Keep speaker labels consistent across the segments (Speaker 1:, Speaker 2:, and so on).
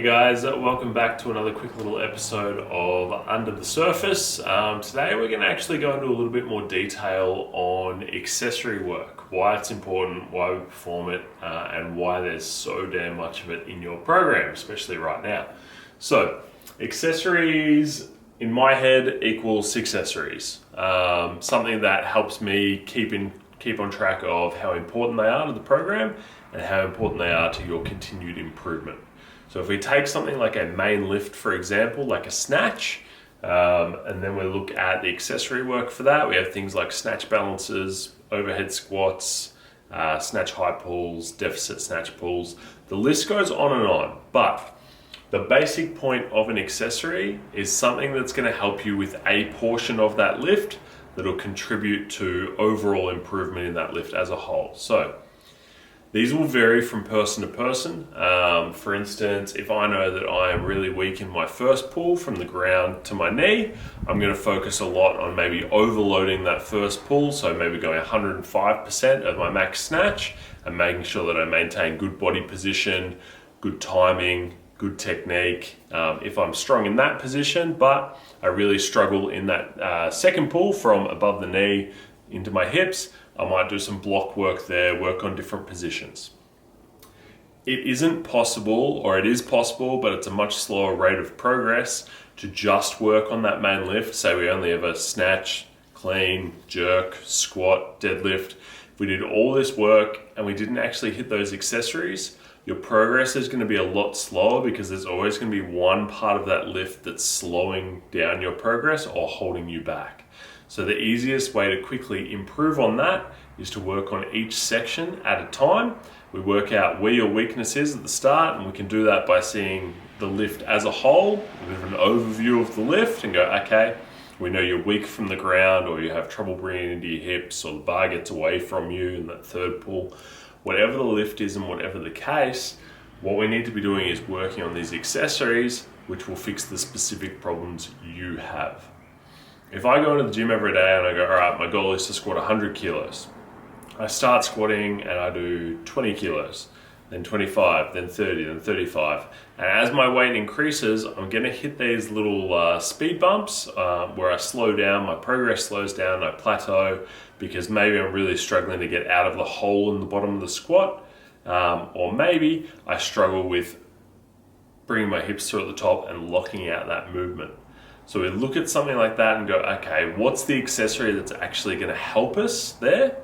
Speaker 1: Hey guys, welcome back to another quick little episode of Under the Surface. Today we're going to actually go into a little bit more detail on accessory work, why it's important, why we perform it, and why there's so damn much of it in your program, especially right now. So, accessories in my head equals accessories. Something that helps me keep on track of how important they are to the program and how important they are to your continued improvement. So if we take something like a main lift, for example, like a snatch, and then we look at the accessory work for that, we have things like snatch balances, overhead squats, snatch high pulls, deficit snatch pulls. The list goes on and on, but the basic point of an accessory is something that's going to help you with a portion of that lift that'll contribute to overall improvement in that lift as a whole. So these will vary from person to person. For instance, if I know that I am really weak in my first pull from the ground to my knee, I'm going to focus a lot on maybe overloading that first pull, so maybe going 105% of my max snatch and making sure that I maintain good body position, good timing, good technique. If I'm strong in that position, but I really struggle in that second pull from above the knee into my hips, I might do some block work there, work on different positions. It isn't possible, or it is possible, but it's a much slower rate of progress to just work on that main lift. Say we only have a snatch, clean, jerk, squat, deadlift. If we did all this work and we didn't actually hit those accessories, your progress is going to be a lot slower because there's always going to be one part of that lift that's slowing down your progress or holding you back. So the easiest way to quickly improve on that is to work on each section at a time. We work out where your weakness is at the start, and we can do that by seeing the lift as a whole, with an overview of the lift, and go, okay, we know you're weak from the ground, or you have trouble bringing it into your hips, or the bar gets away from you in that third pull. Whatever the lift is and whatever the case, what we need to be doing is working on these accessories, which will fix the specific problems you have. If I go into the gym every day and I go, all right, my goal is to squat 100 kilos. I start squatting and I do 20 kilos, then 25, then 30, then 35. And as my weight increases, I'm going to hit these little speed bumps where I slow down, my progress slows down, I plateau because maybe I'm really struggling to get out of the hole in the bottom of the squat. Or maybe I struggle with bringing my hips through at the top and locking out that movement. So we look at something like that and go, okay, what's the accessory that's actually going to help us there?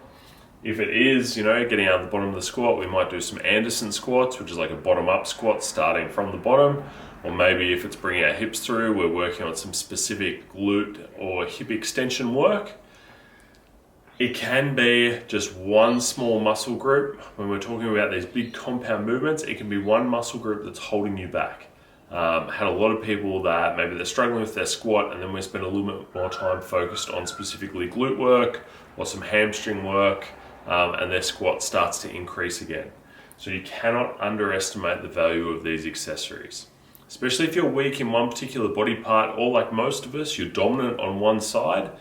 Speaker 1: If it is, getting out of the bottom of the squat, we might do some Anderson squats, which is like a bottom-up squat starting from the bottom. Or maybe if it's bringing our hips through, we're working on some specific glute or hip extension work. It can be just one small muscle group. When we're talking about these big compound movements, it can be one muscle group that's holding you back. Had a lot of people that maybe they're struggling with their squat, and then we spend a little bit more time focused on specifically glute work or some hamstring work, and their squat starts to increase again. So you cannot underestimate the value of these accessories, especially if you're weak in one particular body part, or like most of us, you're dominant on one side.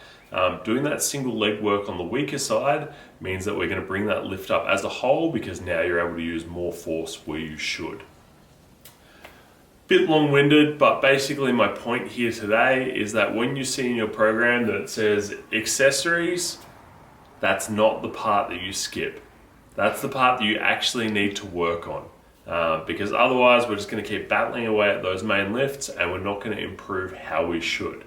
Speaker 1: Doing that single leg work on the weaker side means that we're going to bring that lift up as a whole, because now you're able to use more force where you should. Bit long-winded, but basically my point here today is that when you see in your program that it says accessories, that's not the part that you skip. That's the part that you actually need to work on, because otherwise we're just going to keep battling away at those main lifts and we're not going to improve how we should.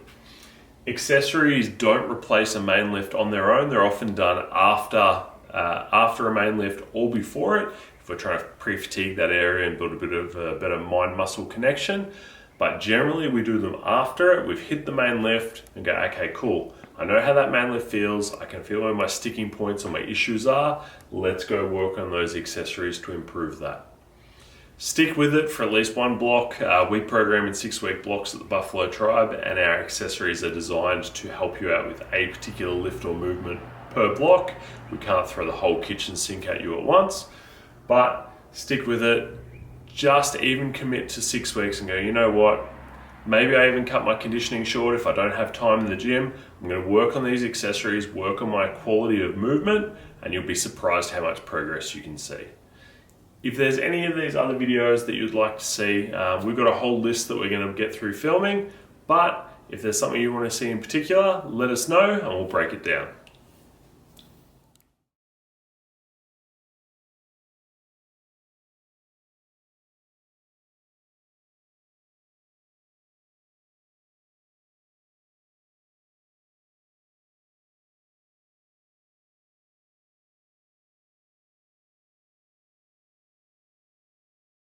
Speaker 1: Accessories don't replace a main lift on their own. They're often done after a main lift or before it, if we're trying to pre-fatigue that area and build a bit of a better mind-muscle connection. But generally we do them after it. We've hit the main lift and go, okay, cool. I know how that main lift feels. I can feel where my sticking points or my issues are. Let's go work on those accessories to improve that. Stick with it for at least one block. We program in 6-week blocks at the Buffalo Tribe, and our accessories are designed to help you out with a particular lift or movement per block. We can't throw the whole kitchen sink at you at once, but stick with it. Just even commit to 6 weeks and go, you know what? Maybe I even cut my conditioning short if I don't have time in the gym. I'm going to work on these accessories, work on my quality of movement, and you'll be surprised how much progress you can see. If there's any of these other videos that you'd like to see, we've got a whole list that we're going to get through filming, but if there's something you want to see in particular, let us know and we'll break it down.